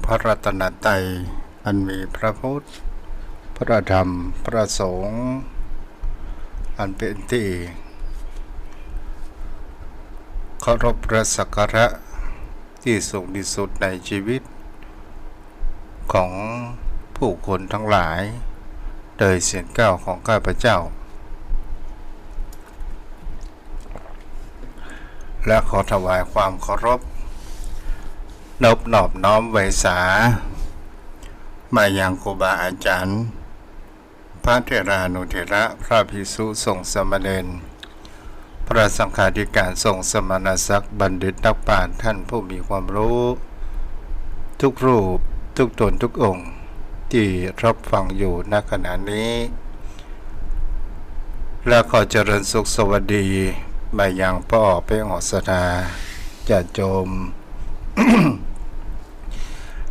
พระรัตนตรัยอันมีพระพุทธพระธรรมพระสงฆ์อันเป็นที่เคารพพระสักการะที่สูงที่สุดในชีวิตของผู้คนทั้งหลายโดยเสียงก้าวของข้าพเจ้าและขอถวายความเคารพนอบน้อมไว้สามายังครูบาอาจารย์พระเถรานุเถระพระภิกษุสงฆ์สามเณรพระสังฆาธิการสงฆ์สมณศักดิ์บัณฑิตนักปราชญ์ท่านผู้มีความรู้ทุกรูปทุกตนทุกองค์ที่รับฟังอยู่ณขณะนี้และขอเจริญสุขสวัสดีมายังพ่อเป้งอสนาญาติโยม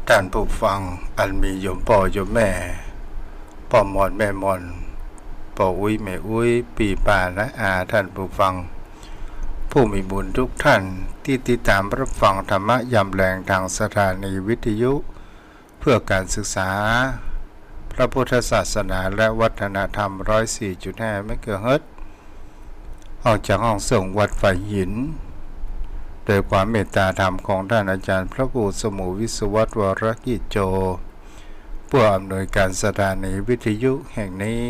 ท่านผู้ฟังอันมีโยมพ่อโยมแม่พ่อมอนแม่มอนพ่ออุ้ยแม่อุ้ยปีป่าและอาท่านผู้ฟังผู้มีบุญทุกท่านที่ติดตามรับฟังธรรมะยามแรงทางสถานีวิทยุเพื่อการศึกษาพระพุทธศาสนาและวัฒนธรรม 104.5 เมกะเฮิรตซ์ออกจากห้องส่งวัดฝ่ายหินโดยความเมตตาธรรมของท่านอาจารย์พระครูสมุวิศวัตวรกิจโจผู้อำนวยการสถานีวิทยุแห่งนี้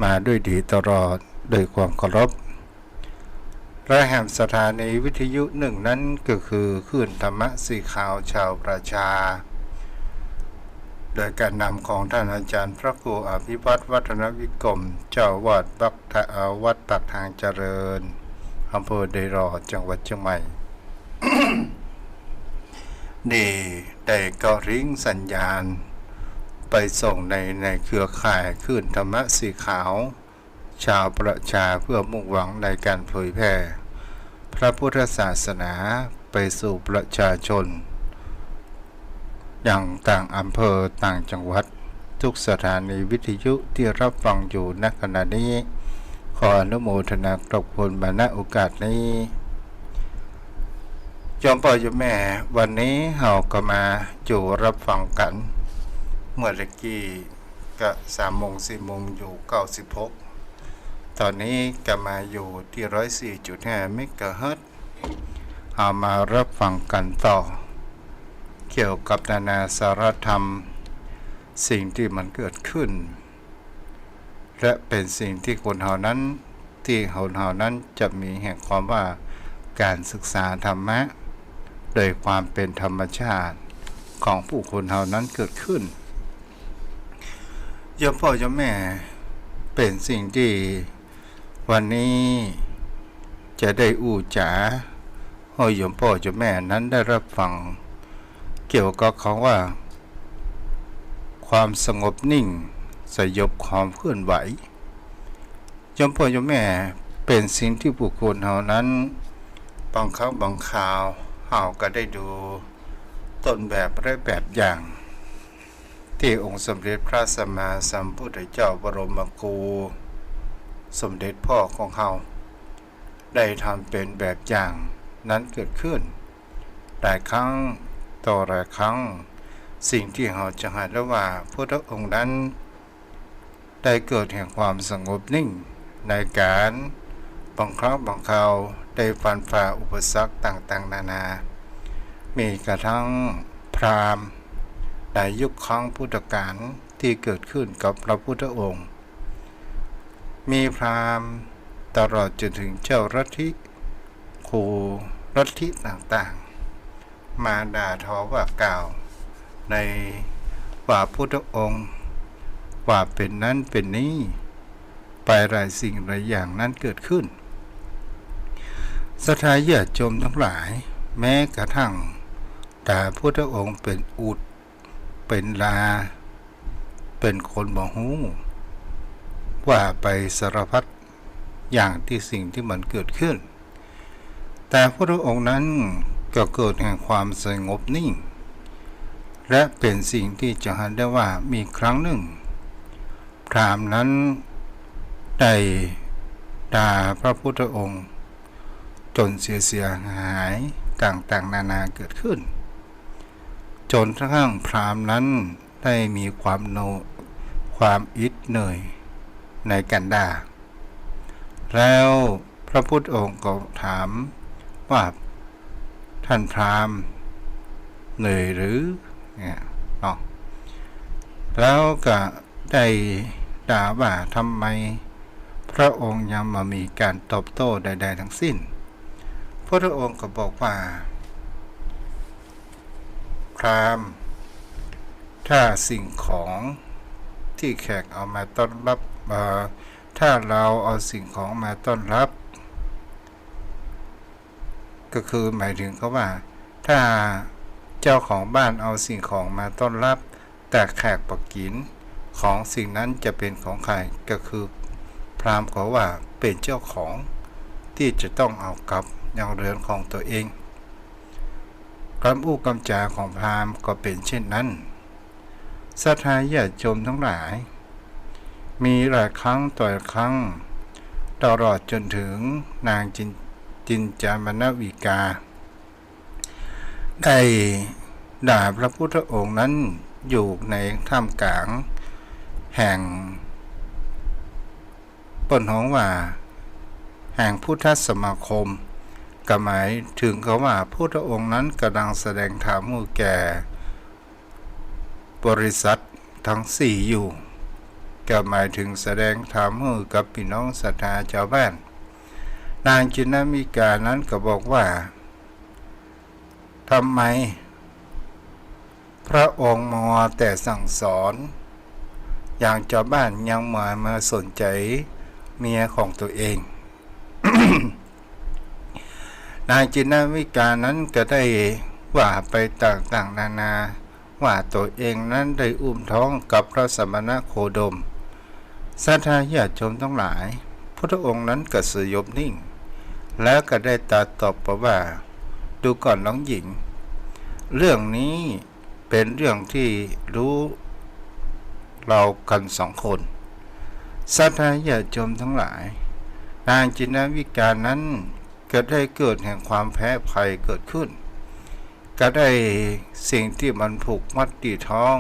มาด้วยดีตลอดโดยความเคารพและแห่งสถานีวิทยุหนึ่งนั้นก็คือคลื่นธรรมะสีขาวชาวประชาโดยการนำของท่านอาจารย์พระครูอภิวัตรวัฒนวิกรมเจ้าวาดวัดปากทางเจริญอำเภอเดรอจังหวัดเชียงใหม่ นี่ได้ก็ริ้งสัญญาณไปส่งในเครือข่ายคลื่นธรรมะสีขาวชาวประชาเพื่อมุ่งหวังในการเผยแพร่พระพุทธศาสนาไปสู่ประชาชนอย่างต่างอำเภอต่างจังหวัดทุกสถานีวิทยุที่รับฟังอยู่ณขณะนี้ขออนุโมทนาขอบคุณมาณโอกาสนี้โยมพ่อโยมแม่วันนี้เราก็มาอยู่รับฟังกันเมื่อตะกี้ก็3 โมง 4 โมงอยู่96ตอนนี้ก็มาอยู่ที่ 104.5 เมกะเฮิรตซ์เอามารับฟังกันต่อเกี่ยวกับนานาสารธรรมสิ่งที่มันเกิดขึ้นและเป็นสิ่งที่คนเฮานั้นจะมีแห่งความว่าการศึกษาธรรมะโดยความเป็นธรรมชาติของผู้คนเฮานั้นเกิดขึ้นโยมพ่อโยมแม่เป็นสิ่งที่วันนี้จะได้อู้จ๋าให้โยมพ่อโยมแม่นั้นได้รับฟังเกี่ยวกับคำว่าความสงบนิ่งสยบความเคลื่อนไหวโยมพ่อโยมแม่เป็นสิ่งที่ผู้คนเฮานั้นบางครั้งบางคราวเฮาก็ได้ดูต้นแบบและแบบอย่างที่องค์สมเด็จพระสัมมาสัมพุทธเจ้าบรมครูสมเด็จพ่อของเฮาได้ทำเป็นแบบอย่างนั้นเกิดขึ้นหลายครั้งต่อหลายครั้งสิ่งที่เราจะเห็นได้ว่าพระองค์นั้นได้เกิดแห่งความสงบนิ่งในการบางครั้งบางคราวได้ฟันฝ่าอุปสรรคต่างๆนานามีกระทั่งพราหมณ์ในยุคครั้งพุทธกาลที่เกิดขึ้นกับพระพุทธองค์มีพราหมณ์ตลอดจนถึงเจ้าลัทธิครูลัทธิต่างๆมาด่าทอว่ากล่าวในว่าพุทธองค์ว่าเป็นนั้นเป็นนี้ไปหลายสิ่งหลายอย่างนั้นเกิดขึ้นศรัทธาญาติโยมทั้งหลายแม้กระทั่งด่าพุทธองค์เป็นอุดเป็นลาเป็นคนบ่ฮู้ว่าไปสารพัดอย่างที่สิ่งที่มันเกิดขึ้นแต่พระองค์นั้นก็เกิดแห่งความสงบนิ่งและเป็นสิ่งที่จะเห็นได้ว่ามีครั้งหนึ่งพราหมณ์นั้นได้ด่าพระพุทธองค์จนเสียหายต่างๆนานาเกิดขึ้น จนกระทั่งพราหมณ์นั้นได้มีความอิจเหนื่อยในกันดาแล้วพระพุทธองค์ก็ถามว่าท่านพราหมณ์เหนื่อยหรือเนี่ยเนาะแล้วก็ได้ด่าว่าทำไมพระองค์ยังมามีการตอบโต้ใดๆทั้งสิ้นพระองค์ก็บอกว่าพราหมณ์ถ้าสิ่งของที่แขกเอามาต้อนรับถ้าเราเอาสิ่งของมาต้อนรับก็คือหมายถึงเขาว่าถ้าเจ้าของบ้านเอาสิ่งของมาต้อนรับแต่แขกปักกินของสิ่งนั้นจะเป็นของใครก็คือพราหมณ์เขาว่าเป็นเจ้าของที่จะต้องเอากลับยังเรือนของตัวเองคำอู้คำจาของพราหมณ์ก็เป็นเช่นนั้นศรัทธาญาติโยมทั้งหลายมีหลายครั้งต่อครั้งตลอดจนถึงนางจินจามนวิกาได้ด่าพระพุทธองค์นั้นอยู่ในท่ามกลางแห่งต้นหงว่าแห่งพุทธสมาคมก็หมายถึงเขาว่าพุทธองค์นั้นกำลังแสดงธรรมให้แก่บริษัททั้งสี่อยู่ก็หมายถึงแสดงธรรมให้กับพี่น้องศรัทธาชาวบ้านนางจินมิกานั้นก็บอกว่าทำไมพระองค์มัวแต่สั่งสอนอย่างชาวบ้านยังมาสนใจเมียของตัวเอง นางจินมิกานั้นก็ได้ว่าไปต่างๆนานาว่าตัวเองนั้นได้อุ้มท้องกับพระสมณโคดมศรัทธาญาติโยมทั้งหลายพระองค์นั้นก็สยบนิ่งแล้วก็ได้ตรัสตอบว่าดูก่อนน้องหญิงเรื่องนี้เป็นเรื่องที่รู้เรากันสองคนศรัทธาญาติโยมทั้งหลายนางจินวิกานั้นก็ได้เกิดแห่งความแพ้ภัยเกิดขึ้นก็ได้สิ่งที่มันผูกมัดที่ท้อง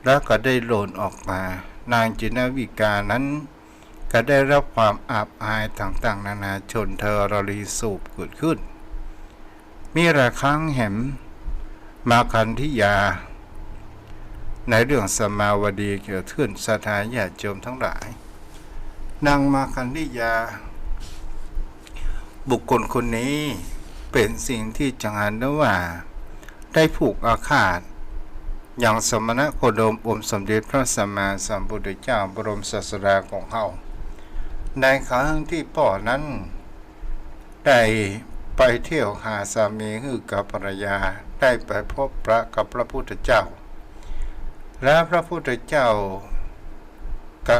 แล้วก็ได้หล่นออกมานางจินวิกานั้นก็ได้รับความอับอายต่างๆนานาชนเทอรลีสูบเกิดขึ้นมีหลายครั้งเห็นมาคันธิยาในเรื่องสมาวดีเกิดขึ้นศรัทธาญาติโยมทั้งหลายนางมาคันธิยาบุคคลคนนี้เป็นสิ่งที่จังหันได้ว่าได้ผูกอาฆาตอย่างสมณโคดมองค์สมเด็จพระสัมมาสัมพุทธเจ้าบรมศาสดาของเขาในครั้งที่พ่อนั้นได้ไปเที่ยวหาสามีคือกับภรรยาได้ไปพบพระกับพระพุทธเจ้าและพระพุทธเจ้าก็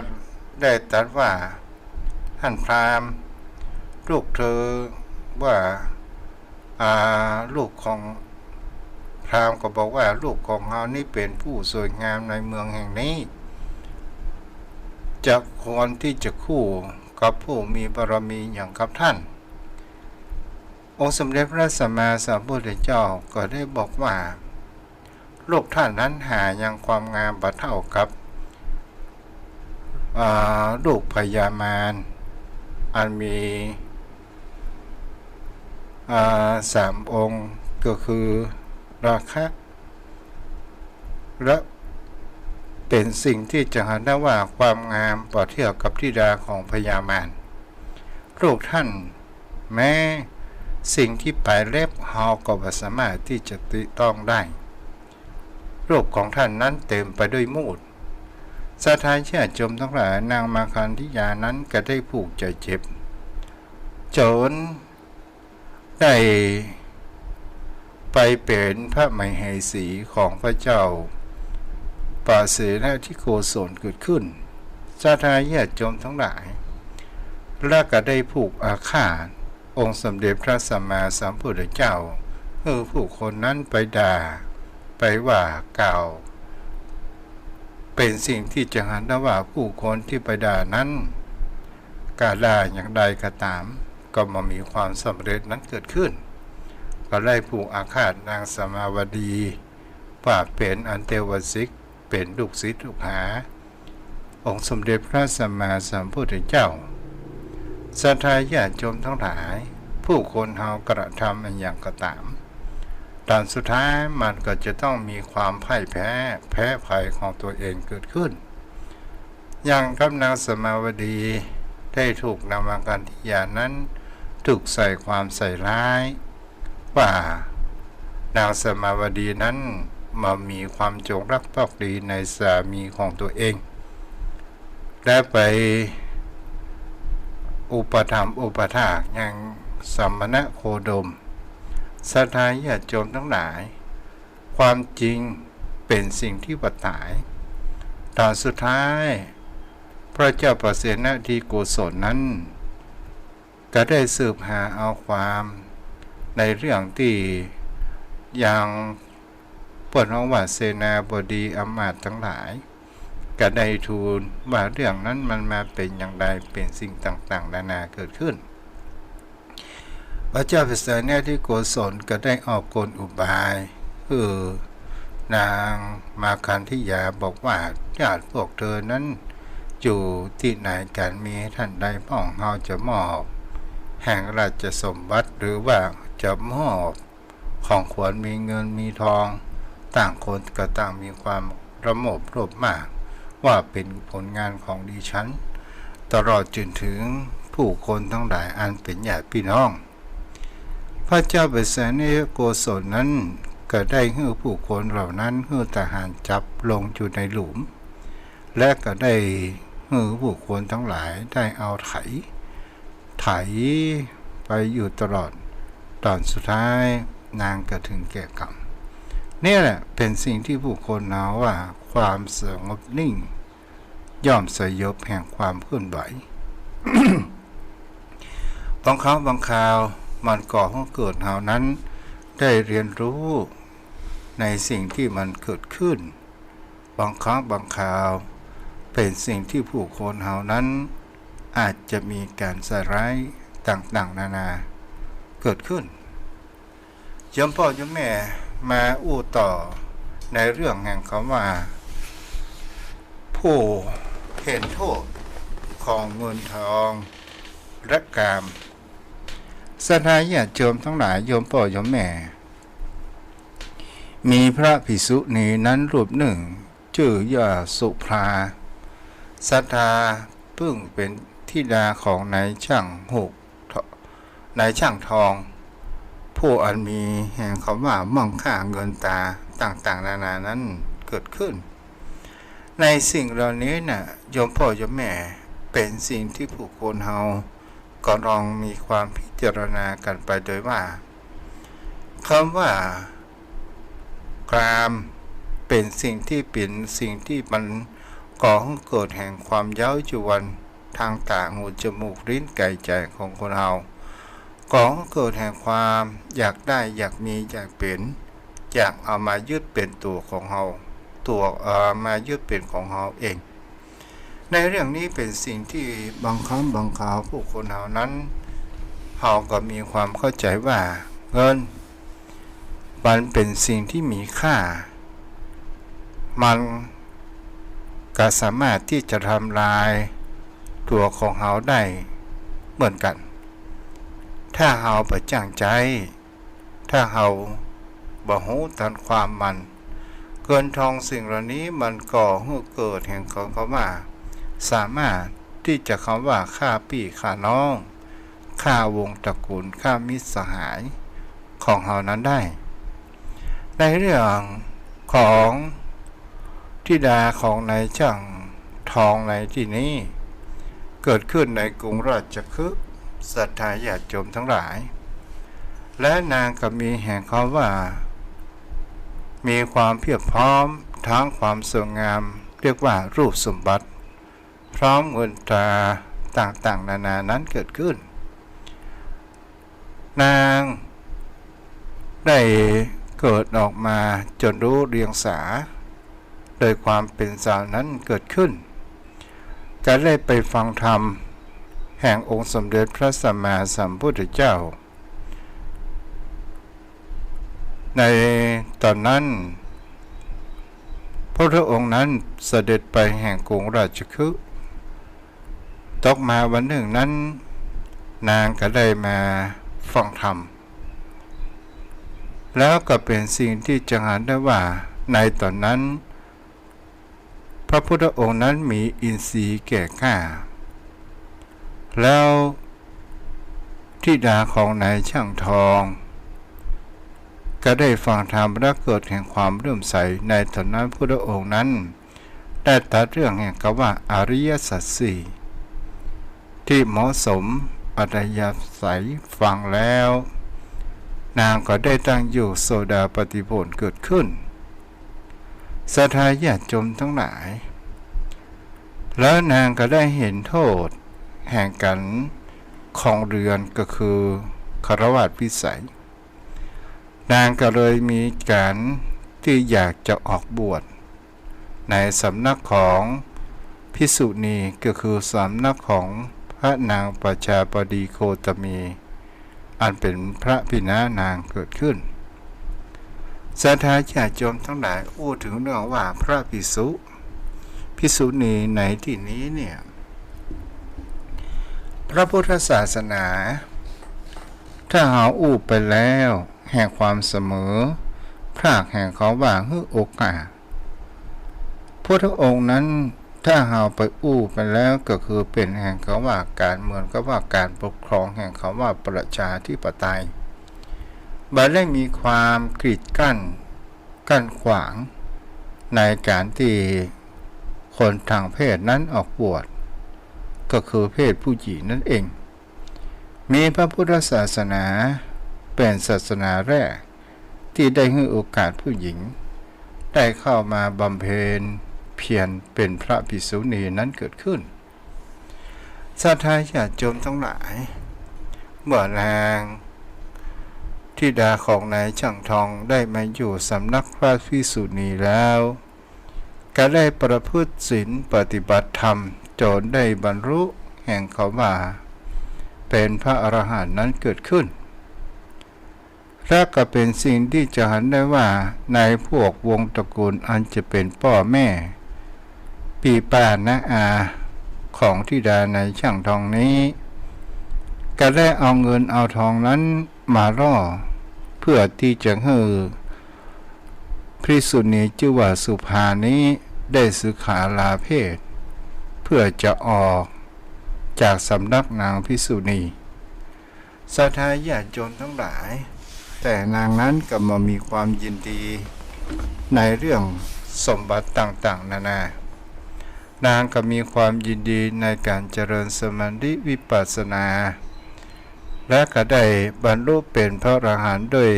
ได้ตรัสว่าท่านพราหมณ์ลูกเธอว่าลูกของพราหมณ์ก็บอกว่าลูกของเรานี่เป็นผู้สวยงามในเมืองแห่งนี้จะควรที่จะคู่กับผู้มีบารมีอย่างกับท่านองค์สมเด็จพระสัมมาสัมพุทธเจ้าก็ได้บอกว่าลูกท่านนั้นหายังความงามบ่เท่ากับลูกพญามารอันมีสามองค์ก็คือราคะและเป็นสิ่งที่จะเห็นได้ว่าความงามต่อเทียบกับธิดาของพญามารลูกท่านแม้สิ่งที่ปลายเล็บเฮาก็บ่สามารถที่จะติต้องได้รูปของท่านนั้นเต็มไปด้วยมูดศรัทธาญาติโยมทั้งหลายนางมาคันธิยานั้นก็ได้ผูกใจเจ็บจนได้ไปเป็นพระมเหสีของพระเจ้าปาเสนทิโกศลเกิดขึ้นศรัทธาญาติโยมทั้งหลายและก็ได้ผูกอาฆาตองค์สมเด็จพระสัมมาสัมพุทธเจ้าผู้คนนั้นไปด่าไปว่ากล่าวเป็นสิ่งที่จะหันได้ว่าผู้คนที่ไปด่านั้นกาด่าอย่างใดก็ตามก็มามีความสำเร็จนั้นเกิดขึ้นก็ได้ผูกอาฆาตนางสมาวดี ว่าเป็นอันเทวสิกเป็นลูกศิษย์ลูกหาองค์สมเด็จพระสัมมาสัมพุทธเจ้าศรัทธาญาติโยมทั้งหลายผู้คนเฮากระทำอันอย่างก็ตามตอนสุดท้ายมันก็จะต้องมีความพ่ายแพ้ภัยของตัวเองเกิดขึ้นอย่างกับนางสมาวดีได้ถูกนามกันทิยานั้นถูกใส่ความใส่ร้ายว่านางสมาวดีนั้นมามีความจงรักภักดีในสามีของตัวเองและไปอุปถัมภ์อุปถากอย่างสัมมณโคดมศรัทธาญาติโยมทั้งหลายความจริงเป็นสิ่งที่ประตายตอนสุดท้ายพระเจ้าประเสนทิโกศลนั้นก็ได้สืบหาเอาความในเรื่องที่อย่างปวดของว่าเสนาบดีอำมาตย์ทั้งหลายก็ได้ทูลว่าเรื่องนั้นมันมาเป็นอย่างไรเป็นสิ่งต่างๆนานาเกิดขึ้นพระเจ้าประเสนทิโกศลก็ได้ออกกลอุบายนางมาคันธิยาบอกว่าญาติพวกเธอนั้นอยู่ที่ไหนกันมีท่านใดพ้องเฮาจะมอบแห่งราชสมบัติหรือว่าจะมอบของขวัญมีเงินมีทองต่างคนก็ต่างมีความระโมบโลภมากว่าเป็นผลงานของดิฉันตลอดจนถึงผู้คนทั้งหลายอันเป็นญาติพี่น้องพระเจ้าเปสนิโกศลนั้นก็ได้ให้ผู้คนเหล่านั้นให้ทหารจับลงอยู่ในหลุมและก็ได้ให้ผู้คนทั้งหลายได้เอาไถไปอยู่ตลอดตอนสุดท้ายนางก็ถึงแก่กรรมนี่แหละเป็นสิ่งที่ผู้คนนาว่าความสงบนิ่งย่อมสยบแห่งความเคลื่อนไหว บางครั้งบางคราวมันก่อให้เกิดเฮานั้นได้เรียนรู้ในสิ่งที่มันเกิดขึ้นบางครั้งบางคราวเป็นสิ่งที่ผู้คนเฮานั้นอาจจะมีการใส่ร้ายต่างๆนานาเกิดขึ้นยมพ่อยมแม่มาอู้ต่อในเรื่องแห่งคำว่าผู้เห็นโทษของเงินทองและกามศรัทธาญาติโยมทั้งหลายโยมพ่อโยมแม่มีพระภิกษุณีนั้นรูปหนึ่งชื่อยาสุภาศรัทธาเพิ่งเป็นธิดาของนายช่างทองผู้อันมีแห่งคำว่ามั่งค่าเงินตาต่างๆนานานั้นเกิดขึ้นในสิ่งเหล่านี้น่ะโยมพ่อโยมแม่เป็นสิ่งที่ผู้คนเฮาก็ลองมีความพิจารณากันไปโดยว่าคำว่ากามเป็นสิ่งที่มันก่อให้เกิดแห่งความเย้ายวนทางตาหูจมูกลิ้นกายใจของคนเฮาก่อให้เกิดแห่งความอยากได้อยากมีอยากเป็นอยากเอามายึดเป็นตัวของเฮามายึดเป็นของเฮาเองในเรื่องนี้เป็นสิ่งที่บางครั้งบางคราวผู้คนเฮานั้นเฮาก็มีความเข้าใจว่าเงินมันเป็นสิ่งที่มีค่ามันก็สามารถที่จะทำลายตัวของเฮาได้เหมือนกันถ้าเฮาประจังใจถ้าเฮาบ่ฮู้ทันความมันเกินทองสิ่งเหล่านี้มันก่อให้เกิดแห่งของเขาว่าสามารถที่จะคำว่าฆ่าพี่ฆ่าน้องฆ่าวงตระกูลฆ่ามิตรสหายของเฮานั้นได้ในเรื่องของธิดาของนายช่างทองในที่นี้เกิดขึ้นในกรุงราชคฤห์ศรัทธาญาติโยมทั้งหลายและนางก็มีแห่งเขาว่ามีความเพียบพร้อมทั้งความสวยงามเรียกว่ารูปสมบัติพร้อมเงินตราต่างๆนานานั้นเกิดขึ้นนางได้เกิดออกมาจนรู้เรียงสาโดยความเป็นสาวนั้นเกิดขึ้นก็ได้ไปฟังธรรมแห่งองค์สมเด็จพระสัมมาสัมพุทธเจ้าในตอนนั้น พระองค์นั้นเสด็จไปแห่งกรุงราชคฤห์ตกมาวันหนึ่งนั้นนางก็ได้มาฟังธรรมแล้วก็เป็นสิ่งที่จะเห็นได้ว่าในตอนนั้นพระพุทธองค์นั้นมีอินทรีย์แก่กล้าแล้วธิดาของนายช่างทองก็ได้ฟังธรรมและเกิดแห่งความเลื่อมใสในตอนนั้นพระองค์นั้นได้ตรัสเรื่องแห่งคำว่าอริยสัจสี่ที่เหมาะสมอัตยาศัยฟังแล้วนางก็ได้ตั้งอยู่โสดาปัตติผลเกิดขึ้นศรัทธาญาติโยมทั้งหลายแล้วนางก็ได้เห็นโทษแห่งการครองเรือนก็คือฆราวาสวิสัยนางก็เลยมีการที่อยากจะออกบวชในสำนักของภิกษุณีก็คือสำนักของพระนางประชาบดีโคตมีอันเป็นพระพิณานางเกิดขึ้นศรัทธาญาติโยมทั้งหลายอู้ถึงเรื่องว่าพระภิกษุณีในที่นี้เนี่ยพระพุทธศาสนาถ้าหาอู้ไปแล้วแห่งความเสมอพรากแห่งเขาว่าให้โอกาสพระองค์นั้นถ้าหาไปอู้ไปแล้วก็คือเป็นแห่งเขาว่าการเมืองก็ว่าการปกครองแห่งเขาว่าประชาธิปไตยบัดได้มีความกีดกั้นขวางในการที่คนทางเพศนั้นออกบวชก็คือเพศผู้หญิงนั่นเองมีพระพุทธศาสนาเป็นศาสนาแรกที่ได้ให้โอกาสผู้หญิงได้เข้ามาบำเพ็ญเพียรเป็นพระภิกษุณีนั้นเกิดขึ้นศรัทธาญาติโยมทั้งหลายเมื่อนางธิดาของนายช่างทองได้มาอยู่สำนักพระภิกษุณีแล้วก็ได้ประพฤติศีลปฏิบัติธรรมจนได้บรรลุแห่งเขาว่าเป็นพระอรหันต์นั้นเกิดขึ้นและก็เป็นสิ่งที่จะเห็นได้ว่าในพวกวงตระกูลอันจะเป็นพ่อแม่พี่ป้าน้าอาของธิดาในช่างทองนี้ก็ได้เอาเงินเอาทองนั้นมาล่อเพื่อที่จะให้ภิกษุณีชื่อว่าสุภานี้ได้สึกขาลาเพศเพื่อจะออกจากสำนักนางภิกษุณีศรัทธาญาติโยมทั้งหลายแต่นางนั้นก็มามีความยินดีในเรื่องสมบัติต่างๆนานางก็มีความยินดีในการเจริญสมาธิวิปัสสนาและก็ได้บรรลุเป็นพระอรหันต์ด้วย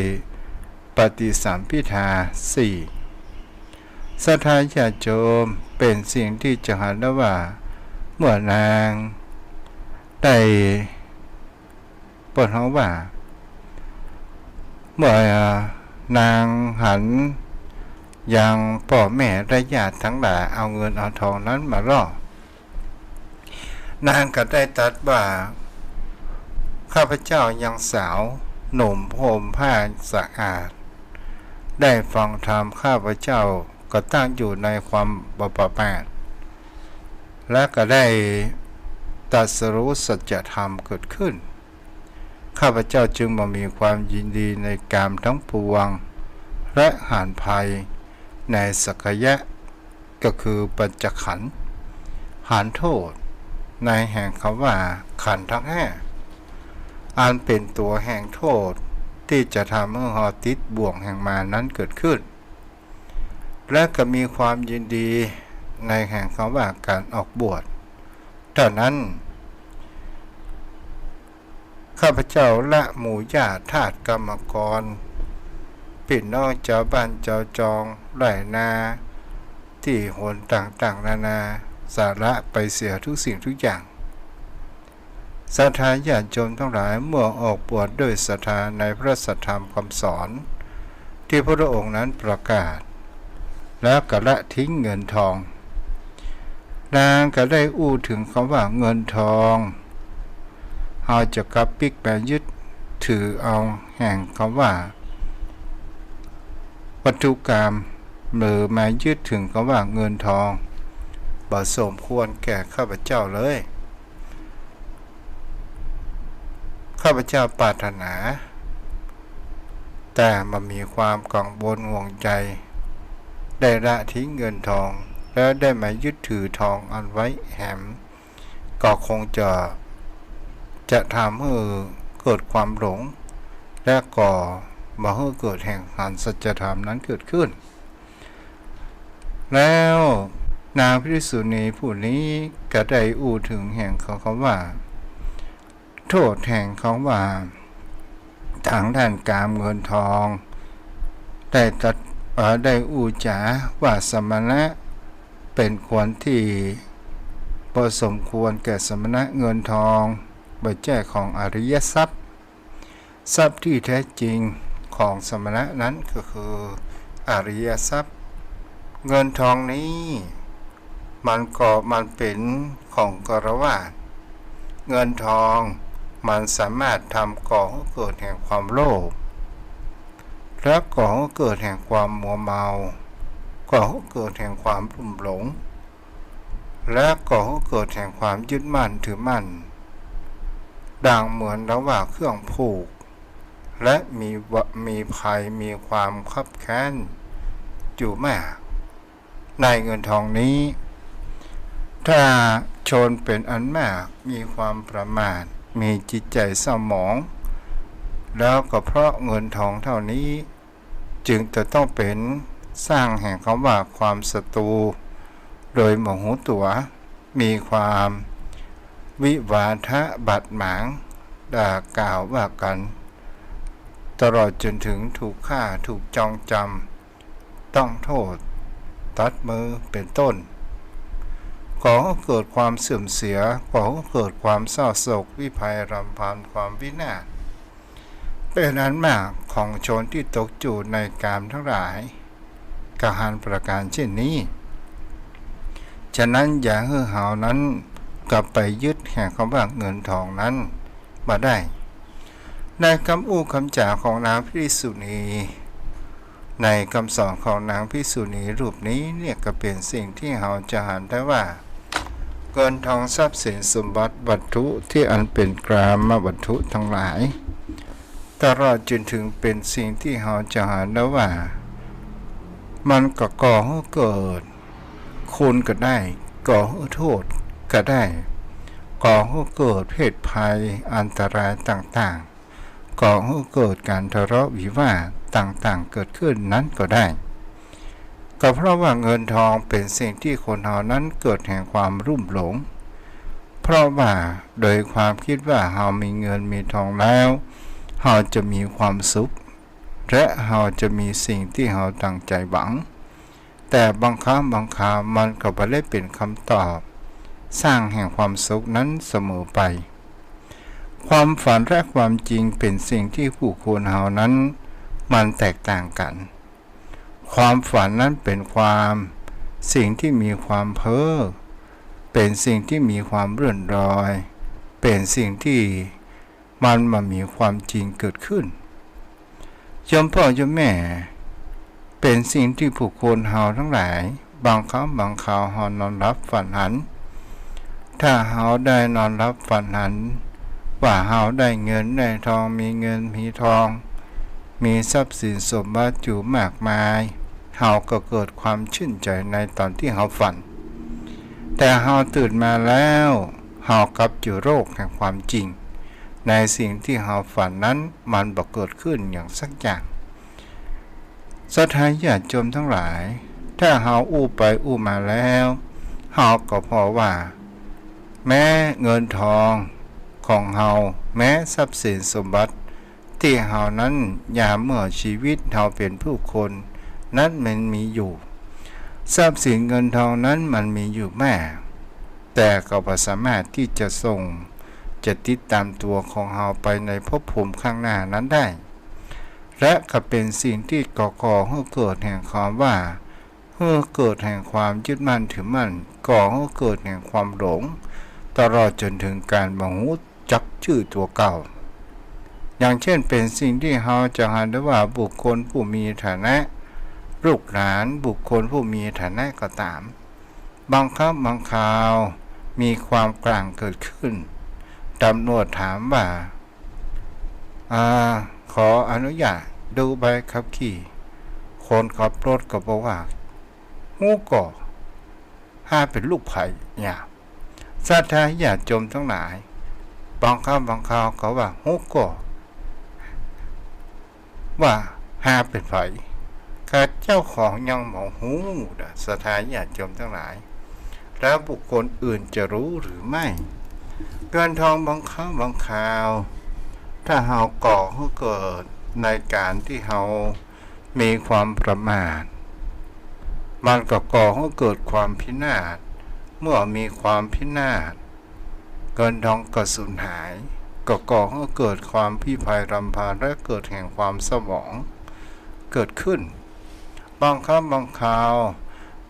ปฏิสัมภิทาสี่ศรัทธาญาติโยมเป็นสิ่งที่จะเห็นได้ว่าเมื่อนางได้ปนเขาว่าเมื่อนางหันยังพ่อแม่และญาติทั้งหลายเอาเงินเอาทองนั้นมาล่อนางก็ได้ตรัสว่าข้าพเจ้ายังสาวหนุ่มห่มผ้าสะอาดได้ฟังธรรมข้าพเจ้าก็ตั้งอยู่ในความประมาทและก็ได้ตรัสรู้สัจธรรมเกิดขึ้นข้าพเจ้าจึงมามีความยินดีในกามทั้งปวงและหานภัยในสักยะก็คือปัญจขันธ์หานโทษในแห่งคำว่าขันธ์ทั้งห้าอันเป็นตัวแห่งโทษที่จะทำให้หอติดบ่วงแห่งมานั้นเกิดขึ้นและก็มีความยินดีในแห่งคำว่าการออกบวชเท่านั้นข้าพเจ้าละหมู่ญาติทาสกรรมกรพี่น้องเจ้าบ้านเจ้าจองไร่นาที่หนต่างๆนานาสาระไปเสียทุกสิ่งทุกอย่างศรัทธาญาติโยมทั้งหลายเมื่อออกบวชด้วยศรัทธาในพระสัทธรรมคำสอนที่พระองค์นั้นประกาศแล้วก็ละทิ้งเงินทองนางก็ได้อู้ถึงคำว่าเงินทองเอาจะกับปิกแปยึดถือเอาแห่งคำว่าวัตถุกรรม หรือมายึดถึงคำว่าเงินทองบ่สมควรแก่ข้าพเจ้าเลยข้าพเจ้าปรารถนาแต่มันมีความกังวลห่วงใจได้ละทิ้งเงินทองแล้วได้มายึดถือทองอันไว้แหมก็คงจะทำให้เกิดความหลงและก่อมาให้เกิดแห่งหันสัจธรรมนั้นเกิดขึ้นแล้วนางภิกษุณีผู้นี้ก็ได้อู้ถึงแห่งเขาคำว่าโทษแห่งเขาว่าทางด้านการเงินทองได้อู้จาว่าสมณะเป็นควรที่พอสมควรแก่สมณะเงินทองใบแจ้ของอริยทรัพย์ทรัพย์ที่แท้จริงของสมณะนั้นก็คืออริยทรัพย์เงินทองนี้มันเป็นของกรวาสเงินทองมันสามารถทำก่อให้เกิดแห่งความโลภและก่อให้เกิดแห่งความมัวเมาก่อให้เกิดแห่งความลุ่มหลงและก่อให้เกิดแห่งความยึดมั่นถือมั่นดังเหมือนระหว่างเครื่องผูกและมีภัยมีความคับแค้นอยู่มากในเงินทองนี้ถ้าชนเป็นอันมากมีความประมาทมีจิตใจเศร้าหมองแล้วก็เพราะเงินทองเท่านี้จึงจะต้องเป็นสร้างแห่งคำว่าความศัตรูโดยโมโหตัวมีความวิวาทะบาดหมางด่ากล่าวว่ากันตลอดจนถึงถูกฆ่าถูกจองจำต้องโทษตัดมือเป็นต้นก่อให้เกิดความเสื่อมเสียก่อให้เกิดความเศร้าโศกวิภัยรำพันความวินาศเป็นอันมากของชนที่ตกอยู่ในกามทั้งหลายกะหันประการเช่นนี้ฉะนั้นอย่าให้เฮานั้นกลับไปยึดแห่งคำว่าเงินทองนั้นมาได้ในคำอู้คำจาของนางภิกษุณีในคำสอนของนางภิกษุณีรูปนี้เนี่ยก็เป็นสิ่งที่เราจะเห็นได้ว่าเงินทองทรัพย์สินสมบัติวัตถุที่อันเป็นกามวัตถุทั้งหลายตลอดจนถึงเป็นสิ่งที่เราจะเห็นได้ว่ามันก็ก่อให้เกิดคุณก็ได้ก่อให้โทษก็ได้ก่อให้เกิดเพศภัยอันตรายต่างๆก่อให้เกิดการทะเลาะวิวาทต่างๆเกิดขึ้นนั้นก็ได้ก็เพราะว่าเงินทองเป็นสิ่งที่คนเรานั้นเกิดแห่งความรุ่มหลงเพราะว่าโดยความคิดว่าเรามีเงินมีทองแล้วเราจะมีความสุขและเราจะมีสิ่งที่เราตั้งใจหวังแต่บางครั้งบางคราวมันก็ไม่ได้เป็นคำตอบสร้างแห่งความสุขนั้นเสมอไปความฝันและความจริงเป็นสิ่งที่ผู้คนเรานั้นมันแตกต่างกันความฝันนั้นเป็นความสิ่งที่มีความเพ้อเป็นสิ่งที่มีความเรื่อนรอยเป็นสิ่งที่มันมามีความจริงเกิดขึ้นยมพ่อยมแม่เป็นสิ่งที่ผู้คนเฮาทั้งหลายบางครั้งบางคราวเฮานอนรับฝันหันถ้าเฮาได้นอนรับฝันหันว่าเฮาได้เงินได้ทองมีเงินมีทองมีทรัพย์สินสมบัติอยู่มากมายเฮาก็เกิดความชื่นใจในตอนที่เฮาฝันแต่เฮาตื่นมาแล้วเฮากลับอยู่โรคแห่งความจริงในสิ่งที่เฮาฝันนั้นมันบ่เกิดขึ้นอย่างสักอย่างศรัทธาญาติโยมทั้งหลายถ้าเฮาอู้ไปอู้มาแล้วเฮาก็พอว่าแม้เงินทองของเฮาแม้ทรัพย์สินสมบัติที่เฮานั้นยามเมื่อชีวิตเฮาเป็นผู้คนนั้นมันมีอยู่ทรัพย์สินเงินทองนั้นมันมีอยู่แม่แต่ก็บ่สามารถที่จะติดตามตัวของเฮาไปในภพภูมิข้างหน้านั้นได้และก็เป็นสิ่งที่ก่อให้เกิดแห่งความว่าให้เกิดแห่งความยึดมั่นถือมั่นก่อให้เกิดแห่งความหลงตลอดจนถึงการบ่ฮู้จักชื่อตัวเก่าอย่างเช่นเป็นสิ่งที่เราจะเห็นได้ว่าบุคคลผู้มีฐานะ ลูกหลานบุคคลผู้มีฐานะก็ตามบางครั้งบางคราวมีความกลางเกิดขึ้นตำรวจถามว่าขออนุญาตดูใบขับขี่คนขับรถก็บอกว่างูก่อห้าเป็นลูกไผ่เนี่ยศรัทธาญาติโยมทั้งหลายบางครั้งบางคราวเขาว่างูก่อว่าห้าเป็นไผ่ข้าเจ้าของยังหมอหูศรัทธาญาติโยมทั้งหลายแล้วบุคคลอื่นจะรู้หรือไม่เงินทองบางครั้งบางคราวถ้าเฮาก่อให้เกิดในการที่เฮามีความประมาทมันก็ก่อให้เกิดความพินาศเมื่อมีความพินาศเงินทองก็สูญหายก็ก่อให้เกิดความพิภัยรำพาและเกิดแห่งความสมองเกิดขึ้นบางครั้งบางคราว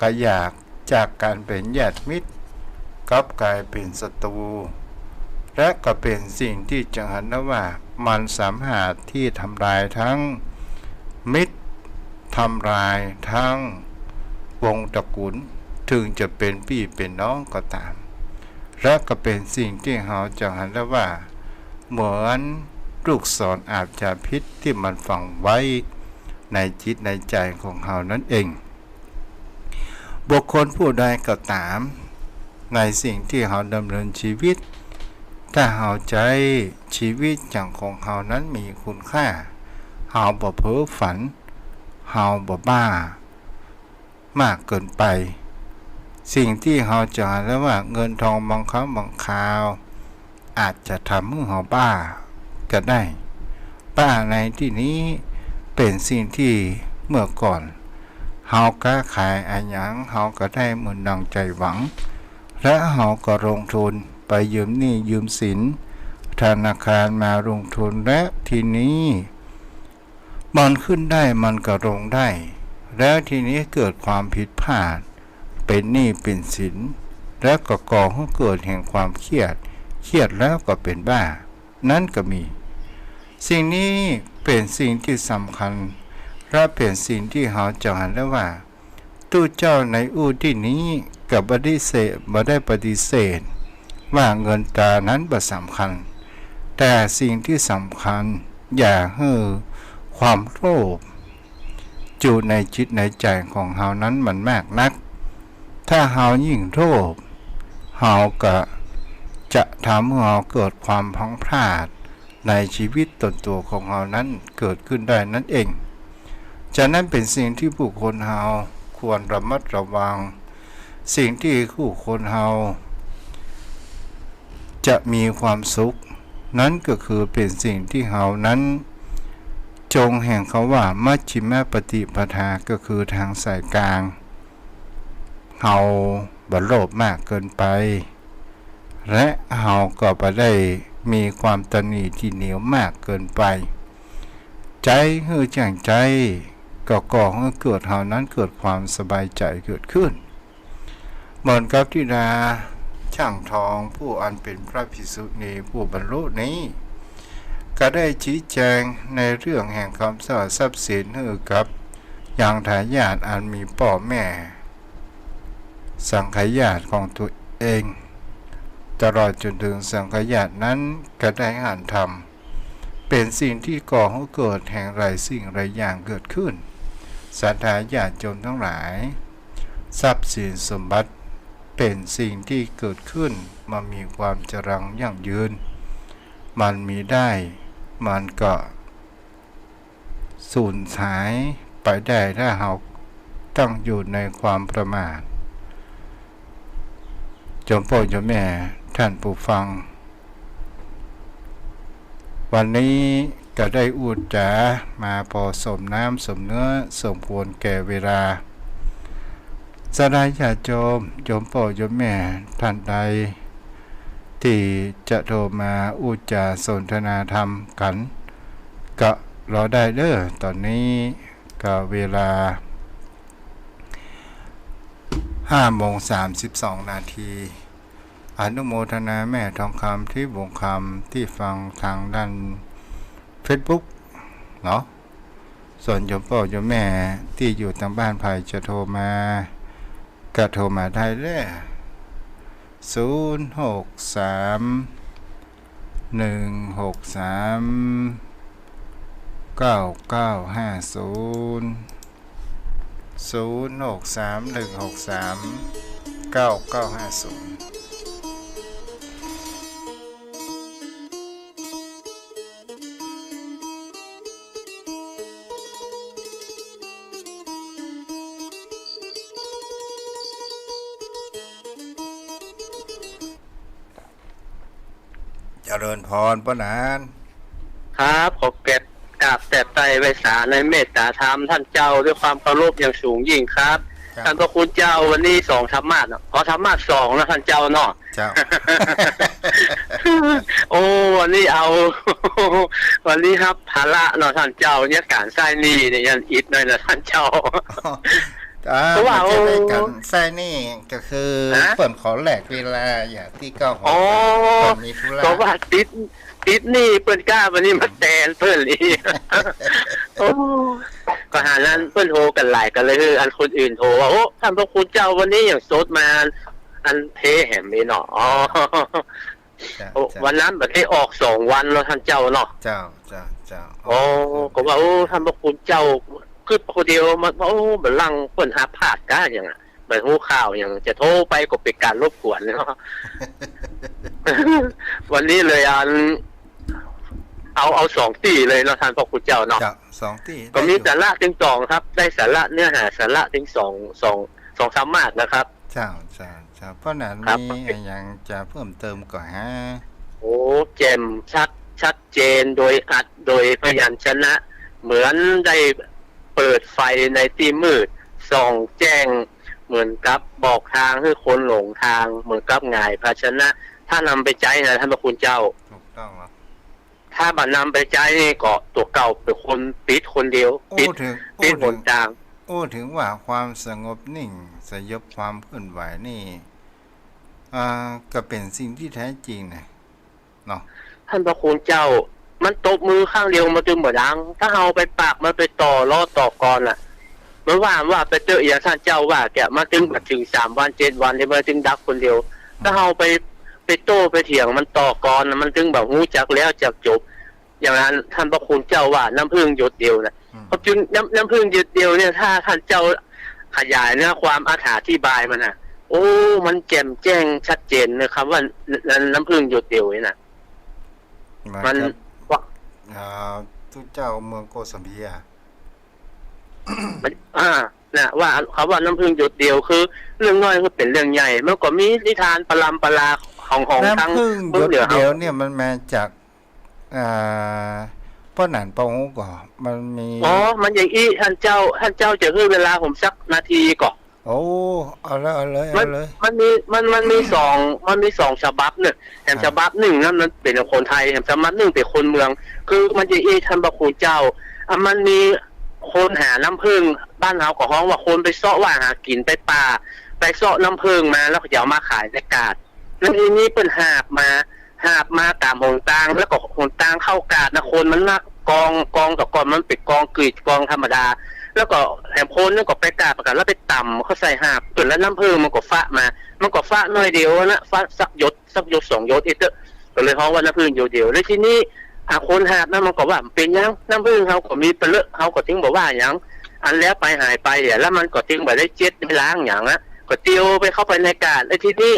ก็อยากจากการเป็นญาติมิตรกลับกลายเป็นศัตรูและก็เป็นสิ่งที่จังหันนะว่ามันสามารถที่ทำลายทั้งมิตรทำลายทั้งวงตระกูลถึงจะเป็นพี่เป็นน้องก็ตามและก็เป็นสิ่งที่เราจังหันนะว่าเหมือนลูกศรอาบยาพิษที่มันฝังไว้ในจิตในใจของเรานั่นเองบุคคลผู้ใดก็ตามในสิ่งที่เราดำเนินชีวิตถ้าเราใจชีวิตอย่างของเรานั้นมีคุณค่าเราบ่เพ้อฝันเราบ่บ้ามากเกินไปสิ่งที่เราจะแล้วว่าเงินทองบางครั้งบางคราวอาจจะทำให้เราบ้าก็ได้บ้าในที่นี้เป็นสิ่งที่เมื่อก่อนเฮาค้าขายอะไรอย่างเฮาก็ได้เหมือนดังใจหวังและเฮาก็ลงทุนไปยืมหนี้ยืมสินธนาคารมาลงทุนและทีนี้มันขึ้นได้มันก็ลงได้แล้วทีนี้เกิดความผิดพลาดเป็นหนี้เป็นสินและก็ก่อให้เกิดแห่งความเครียดแล้วก็เป็นบ้านั่นก็มีสิ่งนี้เป็นสิ่งที่สำคัญและเป็นสิ่งที่เราจะเห็นได้ว่าตู้เจ้าในอู่ที่นี้กับบ่ได้ปฏิเสธว่าเงินตรานั้นบ่สำคัญแต่สิ่งที่สำคัญอย่าให้ความโลภอยู่ในจิตในใจของเรานั้นมันมากนักถ้าเรายิ่งโลภเราก็จะทำให้เราเกิดความพลั้งพลาดในชีวิตตนตัวของเรานั้นเกิดขึ้นได้นั่นเองฉะนั้นเป็นสิ่งที่ผู้คนเราควรระมัดระวังสิ่งที่ผู้คนเราจะมีความสุขนั้นก็คือเป็นสิ่งที่เรานั้นจงแห่งเขาว่ามัชฌิมปฏิปทาก็คือทางสายกลางเราบ่โลภมากเกินไปและเราก็บ่ได้มีความตนีที่เหนียวมากเกินไปใจคือแจ้งใจก็ก่อให้เกิดเฮานั้นเกิดความสบายใจเกิดขึ้นเหมือนกับธิดาช่างทองผู้อันเป็นพระภิกษุณีผู้บรรลุนี้ก็ได้ชี้แจงในเรื่องแห่งคำสอนทรัพย์สินให้กับอย่างทายาทอันมีพ่อแม่สังขยาตของตัวเองตลอดจนถึงสังขยาตนั้นก็ได้อ่านธรรมเป็นสิ่งที่ก่อให้เกิดแห่งหลายสิ่งหลายอย่างเกิดขึ้นศรัทธาญาติโยมทั้งหลายทรัพย์สินสมบัติเป็นสิ่งที่เกิดขึ้นมามีความจรังยั่งยืนมันมีได้มันก็สูญหายไปได้ถ้าเราตั้งอยู่ในความประมาทโยมพ่อโยมแม่ท่านผู้ฟังวันนี้ก็ได้อุจจามาพอสมน้ำสมเนื้อสมควรแก่เวลาสดายญาติโยมโยมพ่อโยมแม่ท่านใดที่จะโทรมาอุจจาสนทนาธรรมกันก็รอได้เด้อตอนนี้ก็เวลา5:32 นาทีอนุโมทนาแม่ทองคำที่วงคำที่ฟังทางด้าน Facebook เนาะ ส่วนโยมพ่อโยมแม่ที่อยู่ทางบ้านภายจะโทรมาก็โทรมาได้เลย0631639950เจริญพรป้านานครับขอเก็บกราบแต่ไตรไวสาในเมตตาธรรมท่านเจ้าด้วยความเคารพอย่างสูงยิ่งครับท่านพระคุณเจ้าวันนี้2ธรรมะขอธรรมะ2นะท่านเจ้าเนาะ เจ้า โอ้วันนี้เอา วันนี้ครับภาระเนาะท่านเจ้าเนี่ยการใส่นี่เนี่ยยันอิดหน่อยนะท่านเจ้า เพราะว่าจะได้กันใส่นี่ก็คือเปิดขอแหลกเวลาอย่างที่เก้าหกตอนนี้ทุระก็ว่าติดนี่เปิ้นกล้าวันนี้มาแตนเปิ้นนี่ โอ้ก็หานั้นเปิ้นโทรกันหลายกันเลยอันคนอื่นโทรว่าโอ้ท่านพระคุณเจ้าวันนี้อย่างโซดมาอันเทแหมนี่เนาะอ๋อวันนั้นประเทศออก2 วันแล้วท่านเจ้าเนาะเจ้าโอ้ก็ว่าโอ้ท่านพระคุณเจ้าคือคนเดียวมาโอ้บัลลังก์เปิ้นหาพลาดกันอย่างอ่ะไปฮู้ข่าวอย่างจะโทรไปก็เป็นการรบกวนเนาะ วันนี้เลยเอา2 ที่เลยเนาะท่านพระคุณเจ้าเนาะ2 ที่ก็มีสาระถึง2ครับได้สาระเนื้อหาสาระถึง2 3 มากนะครับเจ้าเพราะนั้นมีอย่างจะเพิ่มเติมก่อนฮะโอ้แจ่มชัดเจนโดยพยัญชนะเหมือนได้เปิดไฟในที่มืดส่องแจ้งเหมือนกับบอกทางให้คนหลงทางเหมือนกับง่ายภาชนะถ้านำไปใจนะท่านพระคุณเจ้าถูกต้องครับถ้าบัดนำไปใจนี่ก็ตัวเก่าเป็นคนปิดคนเดียวปิดหนทางถึงว่าความสงบนิ่งสยบความเคลื่อนไหวนี่ก็เป็นสิ่งที่แท้จริงนะเนาะท่านพระคุณเจ้ามันตบมือข้างเดียวมาจึงบ่ดังถ้าเอาไปปากมันไปต่อล้อต่อกรอ่ะเมื่อว่าไปเจออย่างท่านเจ้าว่าแกมาถึง3 วัน7 วันเลยมาจึงดักคนเดียวถ้าเอาไปโต้ไปเถียงมันต่อกรมันจึงแบบฮู้จักแล้วจักจบอย่างนั้นท่านพระคุณเจ้าว่าน้ำพึ่งหยดเดียวนะเพราะจึงน้ำพึ่งหยดเดียวเนี่ยถ้าท่านเจ้าขยายเนื้อความอธิบายมันน่ะโอ้มันแจ่มแจ้งชัดเจนนะครับว่าน้ำพึ่งหยดเดียวนี่นะมันทุกเจ้าเมืองโกสัมพียนะว่าเขาว่าน้ำพึ่งหยดเดียวคือเรื่องน้อยก็เป็นเรื่องใหญ่เมื่อก่อนมีนิทานปลาของทั้งเมืองเดียวเนี่ยมันมาจากป้อหนานปองก่อมันมีมันอย่างอี้ท่านเจ้าจะให้เวลาผมสักนาทีก่อนโอ้เอาเลยมันมี2ฉบับเนี่ยแถมฉบับ1นั้นมันเป็นคนไทยแถมฉบับ1เป็นคนเมืองคือมันจะท่านพระคุณเจ้ามันมีคนหาน้ำผึ้งบ้านเฮาก็ฮ้องว่าคนไปเสาะว่าหากินไปป่าไปเสาะน้ำผึ้งมาแล้วก็จะเอามาขายในกาดแล้วทีนี้เปิ้นหาบมาตามหนทางแล้วก็หนทางเข้ากาดนะคนมันนักกองต่อกอนมันเป็นกองกรีดกองธรรมดาแล้วก็แถมคนนั่นก็ไปกาดประกันแล้วไปต่ำเขาใส่หาบจนแล้วน้ำผึ้งมันก็ฟ้ามามันก็ฟ้าน้อยเดียวนะฟ้าสักหยด2 หยดอีกก็เลยฮ้องว่าน้ำผึ้งเดียวแล้วทีนี้คนหาบนั้นมันก็ว่าเป็นยังน้ำผึ้งเขาก็มีเปลือกเขาก็ทิ้งบอกว่าอย่างอันแล้วไปหายไปเดี๋ยวแล้วมันก็ทิ้งไปได้เจ็ดไปล้างอย่างนะก็เตียวไปเข้าไปในกาดแล้วทีนี้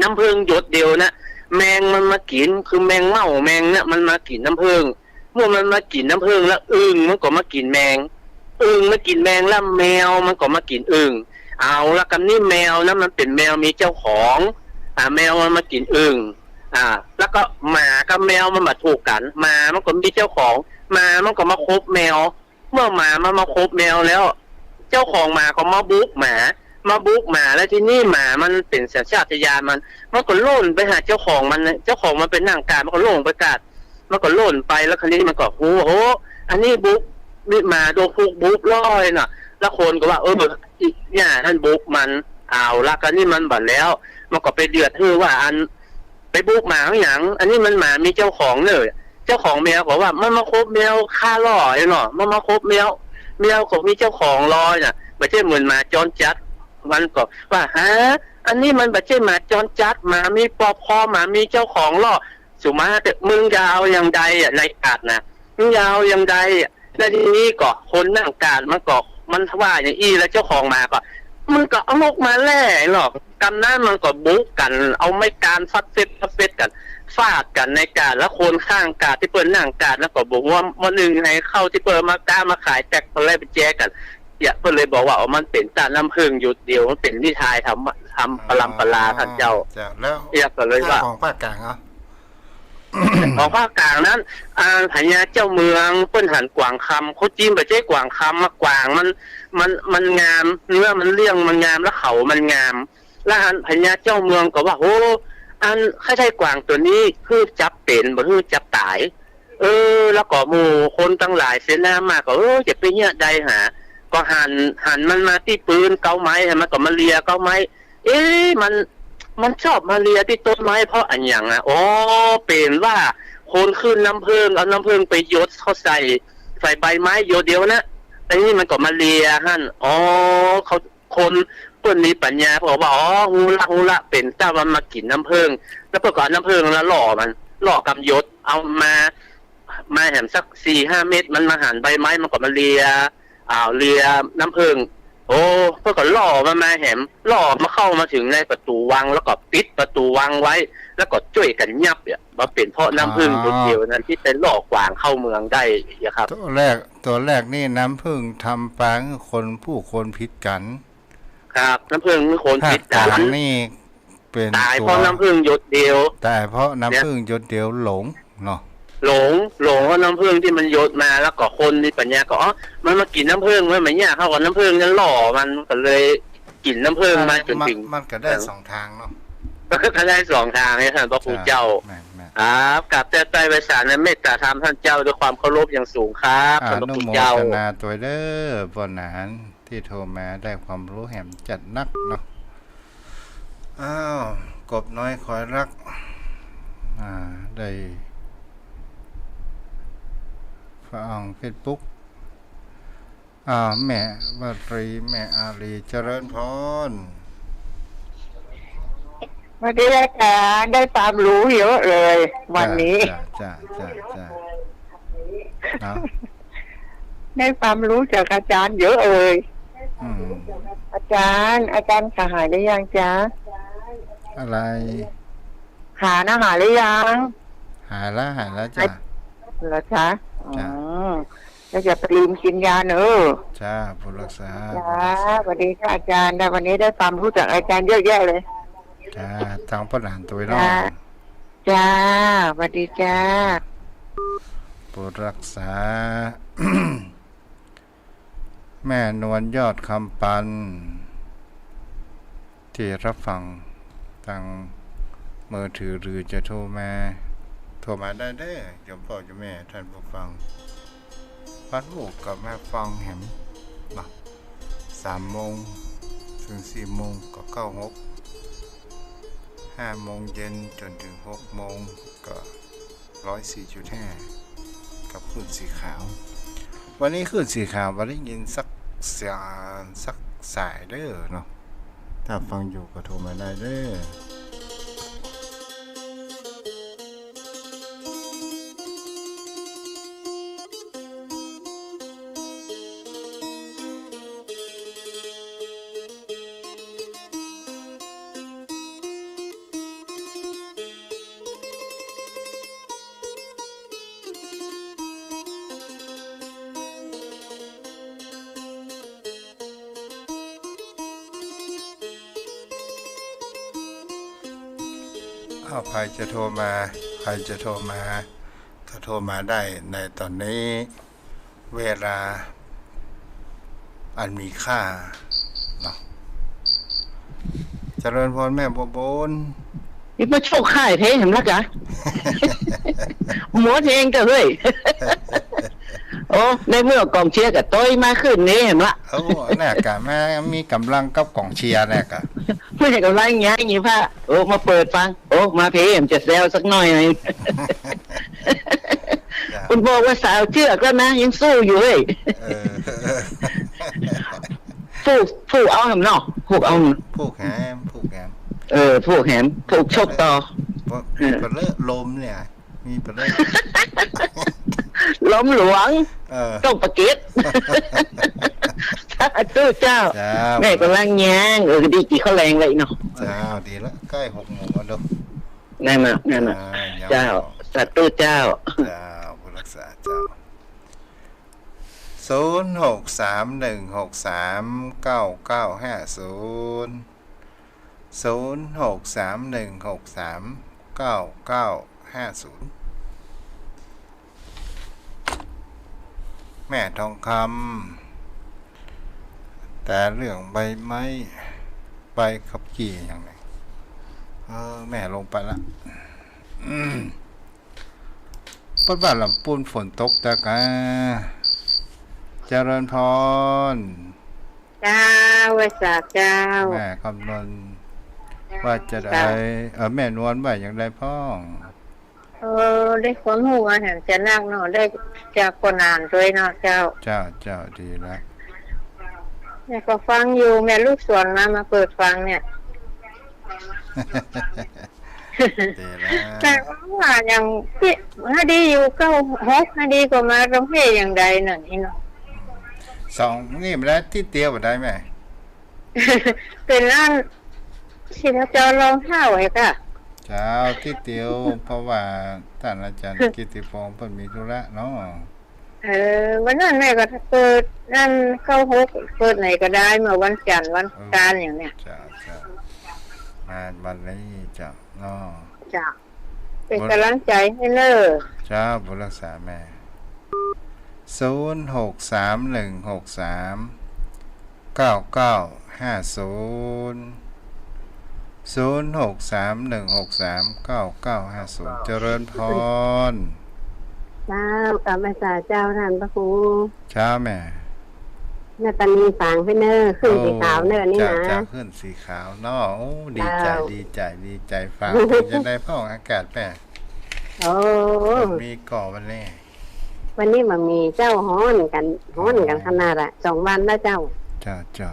น้ำผึ้งหยดเดียวนะแมงมันมากินคือแมงเม่าแมงเนี่ยมันมากินน้ำผึ้งเมื่อมันมากินน้ำผึ้งแล้วอึ่งมันก็มากินแมงมากินแมงแล้วแมวมันก็มากินอึ่งเอาแล้วกันนี่แมวนะมันเป็นแมวมีเจ้าของแมวมันมากินอึ่งแล้วก็หมากับแมวมันมาถูกกันหมามันก็มีเจ้าของหมามันก็มาคบแมวเมื่อหมามันมาคบแมวแล้วเจ้าของหมาก็มาบุกหมาแล้วที่นี่หมามันเป็นสัญชาตญาณมันก็โล่นไปหาเจ้าของมันเป็นนางกามันก็โล่งไปกาดมันก็โล่นไปแล้วคราวนี้มันก็โอ้โหอันนี้บุกนี่หมาโดนบุกลอยน่ะแล้วคนก็ว่าเนี่ยท่านบุกมันเอาละกันนี่มันบัดแล้วมันก็ไปเดือดว่าอันไปบุกหมาอย่างอันนี้มันหมามีเจ้าของเนอะ เจ้าของแมวบอกว่ามันมาคบแมวค่าล่อไอ้เนาะมันมาคบแมวของมีเจ้าของรอน่ะไม่ใช่เหมือนหมาจรจัดมันก็ว่าฮะอันนี้มันไม่ใช่หมาจรจัดหมามีปอพอหมามีเจ้าของล่อสุมาแต่มึงยาวอย่างใดอ่ะในกาดนะมึงยาวอย่างใดแล้วทีนี้ก็คนนั่งกาดมันก็มันว่าอย่างอี้แล้วเจ้าของมาก็มันก็เอาลกมาแล่หรอกกำนั้นมันก็บุกกันเอาไม้การฟัดเฟดกันฟาดกันในกาดแล้วคนข้างกาดที่เปิดนั่งกาดแล้วก็บอกว่าวันหนึ่งให้เข้าที่เปิดมากล้ามาขายแจกคนแรกไปแจกกันเนี่ยเพื่อนเลยบอกว่ามันเป็นตาน้ำพึ่งอยู่เดียวมันเป็นนิทายทำปลำปลาท่านเจ้า แล้ว เนี่ยก็เลยว่า ของภาคกลางเหรอ ของภาคกลางนั้นพญาเจ้าเมืองเปิ้นหันกวางคำเขาจิ้มไปเจ๊กวางคำมากวางมันงามเนื้อมันเลี้ยงมันงามแล้วเขามันงามแล้วพญาเจ้าเมืองก็ว่าโอ้ข้าได้กวางตัวนี้คือจับเป็นบ่คือจับตายแล้วก็หมู่คนตั้งหลายเสนามาก็จะไปเนี่ยใดหาก็หันมันมาที่ปืนเกาไม้มันก็มาเลียเกาไม้มันชอบมาเลียที่ต้นไม้เพราะอันอย่างเป็นว่าคนขึ้นน้ำผึ้งเอาน้ำผึ้งไปยดเขาใส่ใบไม้โยเดียวนะไอ้นี่มันก็มาเลียหั่นเขาคนเปิ้นมีปัญญาบอกว่าฮูละเป็นเจ้ามันมากินน้ำผึ้งแล้วประกอบน้ำผึ้งแล้วหล่อกำยศเอามาแหมสัก 4-5 เม็ดมันมาหั่นใบไม้มันก็มาเลียน้ำผึ้งเพื่อก็ล่อมาแหมล่อมาเข้ามาถึงในประตูวังแล้วก็ปิดประตูวังไว้แล้วก็ช่วยกันยับเนี่ยมาเป็นเพราะน้ำผึ้งตัวเดียวนั้นที่เป็นล่อกวางเข้าเมืองได้ครับตัวแรกนี่น้ำผึ้งทำปางผู้คนพิษกันครับน้ำผึ้งคนพิษกันนี่เป็นตายเพราะน้ำผึ้งหยดเดียวตายเพราะน้ำผึ้งหยดเดียวหลงเนาะหลงว่าน้ำผึ้งที่มันโยดมาแล้วก็คนมีปัญญาก็มันมากินน้ำผึ้งไม่เหมือนเนี่ยเขากับน้ำผึ้งนั้นหล่อมันก็เลยกินน้ำผึ้งมาจนถึงมันก็ได้2 ทางเนาะก็ได้2 ทางให้ท่านพระครูเจ้าครับกับแต่ใจประสานในเมตตาธรรมท่านเจ้าด้วยความเคารพอย่างสูงครับท่านพระครูเจ้าอนุโมทนาตัวเด้อปนานที่โทรมาได้ความรู้แหมจัดนักเนาะกบน้อยคอยรักได้ฟังเฟซบุ๊กแม่วรีแม่อารีเจริญพรวันนี้อาจารย์ได้ความรู้เยอะเลยวันนี้จ้าได้ความรู้จากอาจารย์เยอะเลยอาจารย์หายได้ยังจ๊ะอะไรหาหรือยังหายแล้วจ้าเหรอจ๊ะแล้วจะไปลืมกินยาเนอะจ้าผู้รักษาจ้าสวัสดีค่ะอาจารย์วันนี้ได้ความรู้จากอาจารย์เยอะแยะเลยจ้าทางประหลานตัวน้องจ้าสวัสดีจ้าผู้รักษา แม่นวลยอดคำปันที่รับฟังทางมือถือหรือจะโทรมาได้เด้อโยมพ่อโยมแม่ท่านผู้ฟังพัดลูกกับแม่ฟังแหม3 โมงถึง 4 โมงก็96 5 โมงเย็นจนถึง 6 โมงก็104.5 กับคลื่นสีขาววันนี้คลื่นสีขาววันได้ยินสักสายเด้อเนาะถ้าฟังอยู่ก็โทรมาได้เด้อใครจะโทรมาถ้าโทรมาได้ในตอนนี้เวลาอันมีค่าเนาะเจริญพรแม่บัวบนนี่มาโชคค่ายเพลงเห็นมั้ยจ๊ะหมดเองก็เฮ้ยในเมื่อกองเชียร์กับต้อยมาขึ้นนี่เห็นมั้ยแน่กะแม่มีกำลังกับกองเชียร์แน่กะไม่ใช่กำลังอย่างงี้พ่ะมาเปิดฟังมาเพลงจะแซวสักหน่อย คุณบอกว่าสาวเชือกแล้วนะยังสู้อยู่เฮ้ย เออ ผูกเอาหำเนาะผูกเอา ผูกแหมผูกแหม ผูกแหมผูกชกต่อ มีเปลือกลมเนี่ยมีเปลือก ล้มหลวง ต้องประเกตตู้เจ้าแม่กำลังย่างดีกี่ข้าวแรงเลยเนาะ เจ้าดีแล้วใกล้6 โมงแล้วดู นั่นน่ะเจ้าสัตว์ตู้เจ้า เจ้าผู้รักษาเจ้า0631639950 แม่ทองคำแต่เรื่องใบไม้ใบขับขี่อย่างไรแม่ลงไปละปัดว่าลำปูนฝนตกตะกาเจริญพร เจ้าไว้สาเจ้า แม่คำนวณว่าจะได้แม่นวลว่าอย่างไรพ่อง ได้ความหัวแห่งจะนั่งเนาะได้จากคนอ่านด้วยเนาะเจ้า เจ้าดีแล้ว แม่ก็ฟังอยู่แม่ลูกสวนมาเปิดฟังเนี่ย ดีแล้ว แต่ว่าอย่างที่ถ้าดีอยู่ก็ฮกถ้าดีก็มาร้องเพลงอย่างใดนั่นนี่เนาะ 2นี่มันได้ที่เตียวบ่ได้ไหม เป็นร้านที่เราจะลองเท้าไอ้ค่ะ เจ้าที่เตียวเพราะว่าท่านอาจารย์กิติพงศ์เพิ่นมีธุระเนาะ วันนั้นแม่ก็เปิดนั่นเข้าฮกเปิดไหนก็ได้เมื่อวันจันทร์วันการอย่างเนี้ย เจ้ามาวันนี้เจ้าเนาะ จ้ะเป็นกำลังใจให้เนอะ เจ้าบุรักษาแม่0631639950 เจริญพร เจ้ากลับมาสาเจ้าท่านพระครู ช้าแม่ นาตานีฝางไปเนอขึ้นสีขาวเนอนี่นะ จ้าขึ้นสีขาวเนาะโอ้ดีใจฟังจะได้พ่ออากาศแม่ โอ้ มีก่อวันนี้ วันนี้มันมีเจ้าฮ้อนกันขนาด2 วันแล้วเจ้า เจ้า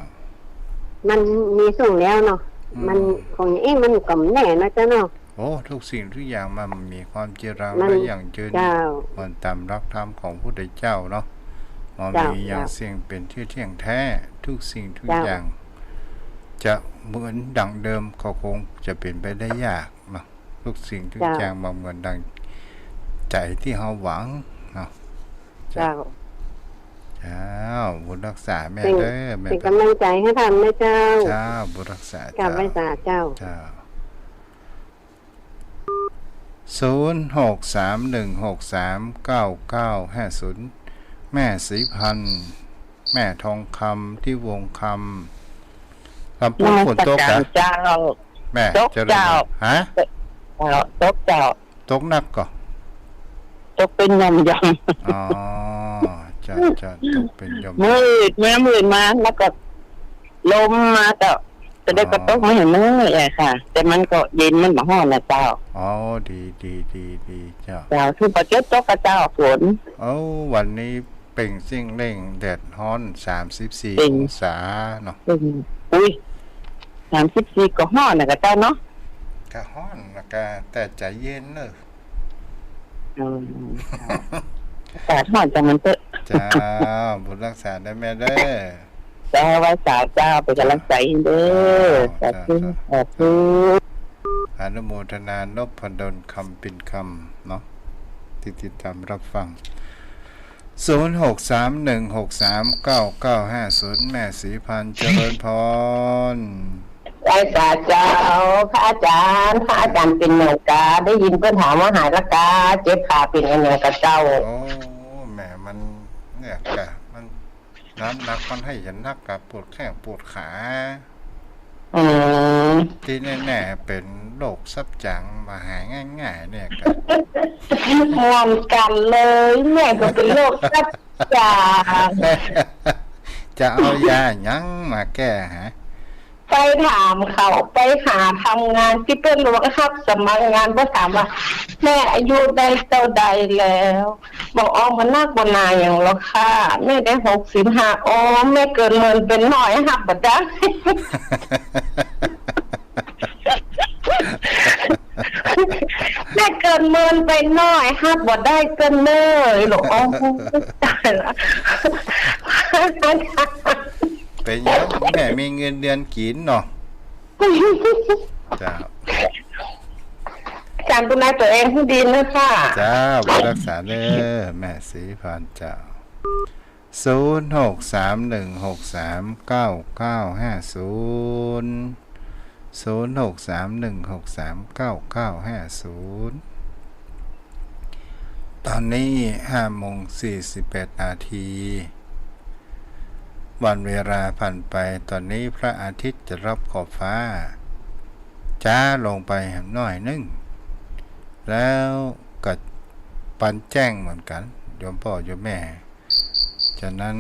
มันมีส่งแล้วเนาะมันของมันก็แน่นะเจ้าเนาะ โอ้ทุกสิ่งทุกอย่างมันมีความเจริญและอย่างยืนมันตามรักธรรมของพระพุทธเจ้าเนาะมันมีอย่างเสี่ยงเป็นที่เที่ยงแท้ทุกสิ่งทุกอย่าง จะเหมือนดังเดิมก็คงจะเป็นไปได้ยากเนาะทุกสิ่งทุกอย่างมันเหมือนดังใจที่เราหวังเนาะเจ้าบุญรักษาแม่เด้อแม่เป็นกำลังใจให้ท่านนะเจ้าบุญรักษากลับไปสาเจ้า0631639950 แม่ศรีพันธ์แม่ทองคำที่วงคำลำพูนฝนตกนะแม่เจ้าฮะตกตกนักก่อตกเป็นยำอ๋อจะตกเป็นยำมืดมาแล้วก็ลมมาก็ได้ก็ตกไม่เห็นมือใหญ่ค่ะแต่มันก็เย็นมันบ่ฮ้อนนะเจ้าอ๋อดีเจ้าคือประเจ็ดตกกระเจ้าฝนวันนี้เป่งซิ่งเร่งแดดฮ้อน34 องศาเนาะอุ้ย34ก็ฮ้อนนะกระเจ้าเนาะก็ฮ้อนนะกะแต่ใจเย็นเนอะแต่ฮ้อนจังมันเตอะจ้าบุญรักษาได้แม่เด้อเจ้าไว้สาวเจ้าเป็นกำลังใจเด้อสาธุอนุโมทนานพดลคำเป็นคำเนาะติดตามรับฟัง0631639950 แม่ศรีพันธ์เจริญพรไว้สาวเจ้าพระอาจารย์เป็นหนกาได้ยินเพื่อนถามว่าหายละกาเจ็บขาเป็นยังไงกับเจ้าโอ้แม่มันเนี่ยกะมันน้ำหนักมันให้ฉันนักกับปวดแข้งปวดขาที่แน่ๆเป็นโรคซับจังมาหายง่ายๆเนี่ยกันเหมือนกันเลยแม่ก็เป็นโรคซับจังจะเอายาหยังมาแก้ฮะ ไปถามเขาไปหาทำงานที่เป็นหลวงครับสมัครงานก็ถามว่าแม่อายุได้เท่าใดแล้วบอกอ๋อมันนักบนาอย่างหรอกค่ะแม่ได้65อ๋อแม่เกินเงินเป็นหน่อยหักบัดได้ แม่เกินเมินไปหน่อยฮับบ่ได้เกินเลยหรอกอ๋อตายละ เป็นยังแม่มีเงินเดือนกินเนาะจ้า อาจารย์ดูแลตัวเองให้ดีนะค่ะ จ้าบุรักษาเด้อแม่ศรีพรเจ้า0631639950 0631639950ตอนนี้5:48 น.วันเวลาผ่านไปตอนนี้พระอาทิตย์จะรับขอบฟ้าจ้าลงไปหน่อยนึงแล้วก็ปันแจ้งเหมือนกันโยมพ่อโยมแม่ฉะนั้น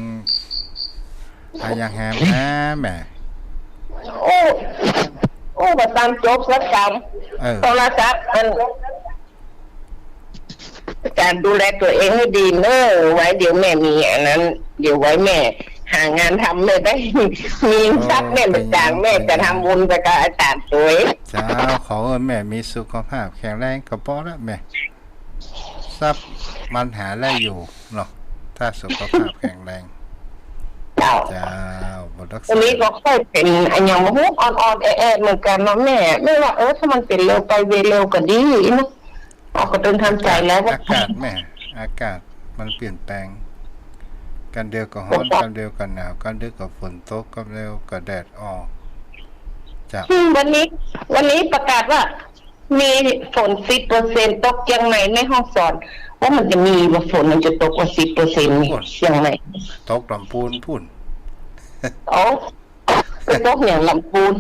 อายังแฮมนะแม่ โอ้ประตามจบสักกรรมโทรศัพท์อาจารย์ดูแลตัวเองให้ดีเนอะไว้เดี๋ยวแม่มีอันนั้นเดี๋ยวไว้แม่หางานทำแม่ได้มีทรัพย์แม่ประจางแม่จะทำบุญไปกับอาจารย์สวยจ้าขอแม่มีสุขภาพแข็งแรงก็พอแล้วแม่ทรัพย์มันหาได้อยู่เนาะถ้าสุขภาพแข็งแรงจ้าบุรักษาวันนี้ก็ค่อยเป็นอันยังมาหุบอ่อนๆแอๆเหมือนกันเนาะแม่ไม่ว่าถ้ามันเป็นเร็วไปเร็วก็ดีนะก็ต้องทำใจแล้วว่าอากาศแม่อากาศมันเปลี่ยนแปลงกันเดียวกับร้อนกันเดียวกับหนาวกันเดียวกับฝนตกกันเดียวกับแดดออกจ้าวันนี้ประกาศว่ามีฝน10%ตกเชียงใหม่ในห้องสอนว่ามันจะมีว่าฝนมันจะตกกว่า10%นี่เชียงใหม่ตกลำพูนพุ่นโอ้ก็ตกอย่างลำพูน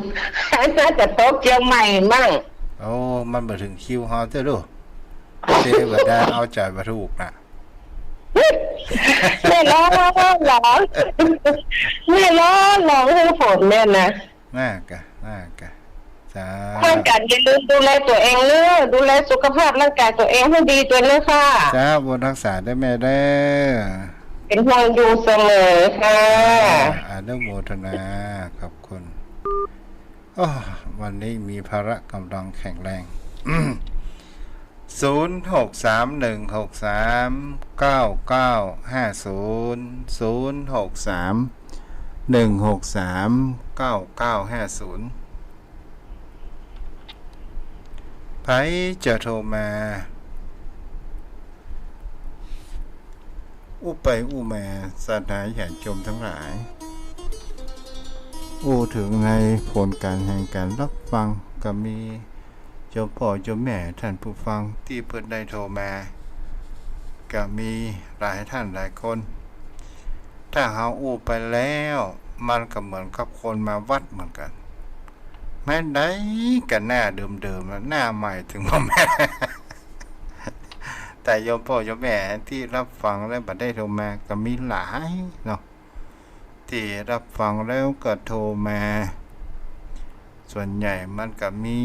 น่าจะตกเชียงใหม่มั่งโอ้มันมาถึงคิวฮอเตอร์ดูเทวดาเอาใจมาถูกนะไม่ร้องไม่ร้องให้ฝนเนี่ยนะน่ากะจ้าท่านกันอย่าลืมดูแลตัวเองเนอะดูแลสุขภาพร่างกายตัวเองให้ดีตัวเลยค่ะจ้าบุญรักษาได้แม่ได้เป็นห่วงอยู่เสมอค่ะอนุโมทนาขอบคุณวันนี้มีภาระกำลังแข็งแรง0631639950 ไผจะโทรมาไปมาสถานญาติโยมทั้งหลายถึงในผลการแห่งการรับฟังก็มีโยมพ่อโยมแม่ท่านผู้ฟังที่เพิ่นได้โทรมาก็มีหลายท่านหลายคนถ้าเฮาไปแล้วมันก็เหมือนกับคนมาวัดเหมือนกันแม่ได้กันหน้าเดิมๆหน้าใหม่ถึงบ่แม่แต่โยมพ่อโยมแม่ที่รับฟังแล้วบ่ได้โทรมาก็มีหลายเนาะที่รับฟังแล้วก็โทรมาส่วนใหญ่มันก็มี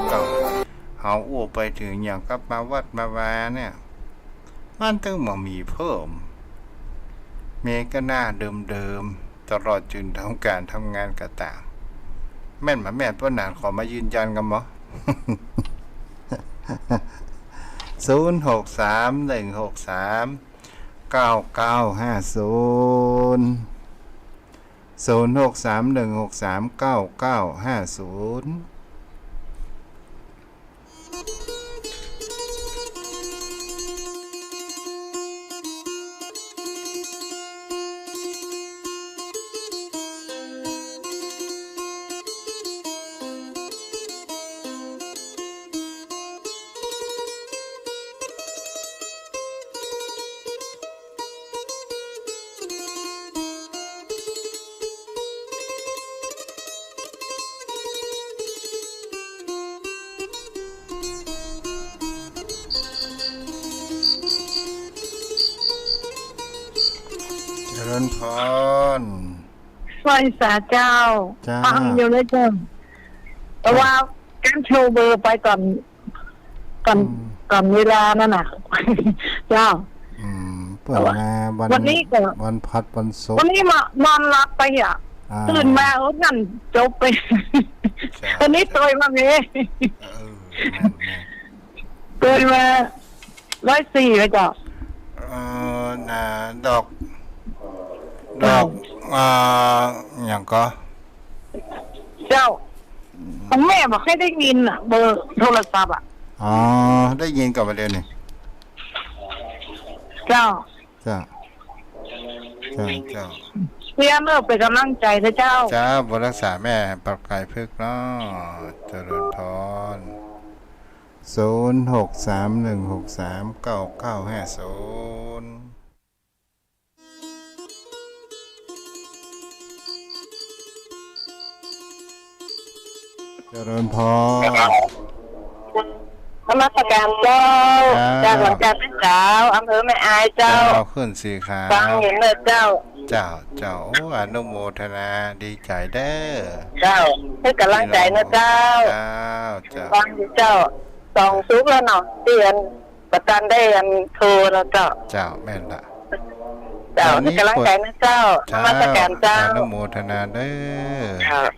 เก่าเฮาไปถึงอย่างกับมาวัดมาวาเนี่ยมันต้องมามีเพิ่มเมก็หน้าเดิมๆตลอดจนทำการทำงานก็ตามแม่นแม่นป้านานขอมายืนยันกันบ่0631639950 0631639950เจริญพร ซอยสาเจ้า จ้า ฟังอยู่เลยจ้าแต่ว่าการโชว์เบอร์ไปก่อนเวลานั่นน่ะ เจ้า เปิดมา วันนี้ก็ วันพัดวันศุก วัน ร์ นี้มานอนรับไปอ่ะ ตื่นมางั้นจบไป วันนี้ตัวมาเมตื่นมา104เลยจ้ะ น่ะดอกอย่างก็ เจ้าของแม่บอกให้ได้ยินอ่ะ เบอร์โทรศัพท์อ่ะ อ๋อได้ยินกับประเด็นนี่ เจ้า จ้าจ้า เพื่อนเลิกเป็นกำลังใจนะเจ้า จ้าบรักษาแม่ปลอดภัยพึกเนาะเจริญพร0631639950เจริญพร นมัสการเจ้า จากหลังจากเป็นสาวอำเภอแม่อายเจ้า ขึ้นสีขา ฟังเห็นเลยเจ้า เจ้าโอ้อนุโมทนาดีใจเด้อ เจ้าให้กำลังใจนะเจ้า เจ้า ฟังอยู่เจ้าสองซุกแล้วเนาะเตียนประกันได้อันโทรแล้วเจ้า เจ้าแม่นละ เจ้าให้กำลังใจนะเจ้านมัสการเจ้า อนุโมทนาเด้อ ครับ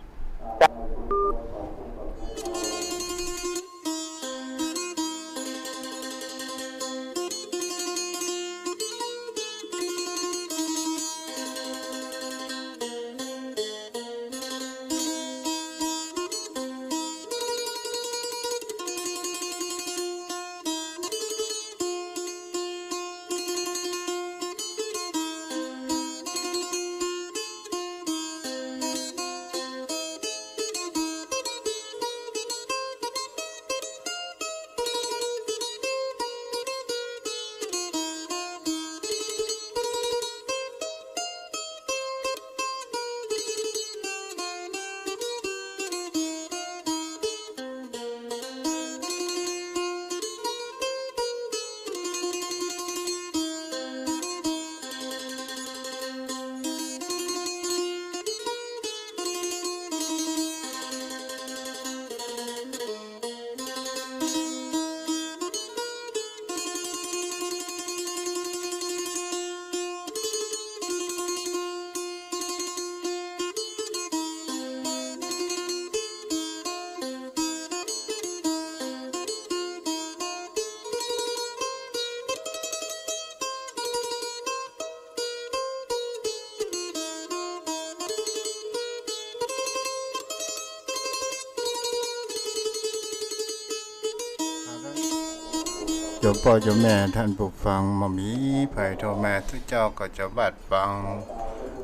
โยมพ่อโยมแม่ท่านผู้ฟังมามีไผ่โทแม่ทุกเจ้าก็จะบัดฟัง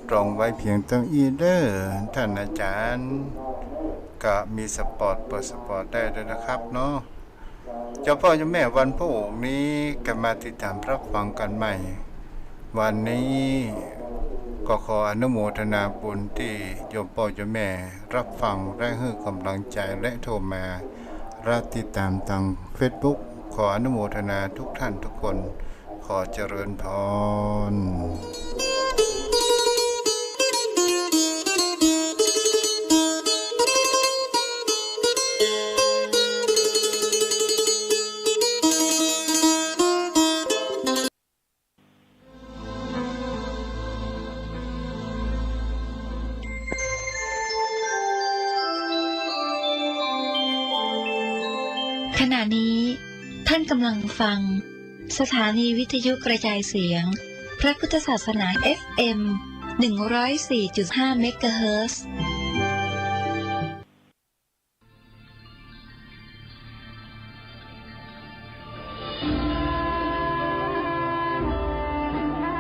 ตรงไว้เพียงตั้งอีเดอร์ท่านอาจารย์ก็มีสปอร์ตเปิดสปอร์ตได้ด้วยนะครับเนาะเจ้าพ่อเจ้าแม่วันพระองค์นี้ก็มาติดตามรับฟังกันใหม่วันนี้ก็ขออนุโมทนาบุญที่โยมพ่อโยมแม่รับฟังและให้กำลังใจและโทรมารับติดตามทาง Facebook ขออนุโมทนาทุกท่านทุกคนขอเจริญพร ขณะนี้ท่านกำลังฟังสถานีวิทยุกระจายเสียงพระพุทธศาสนา FM 104.5 เมกะเฮิรตซ์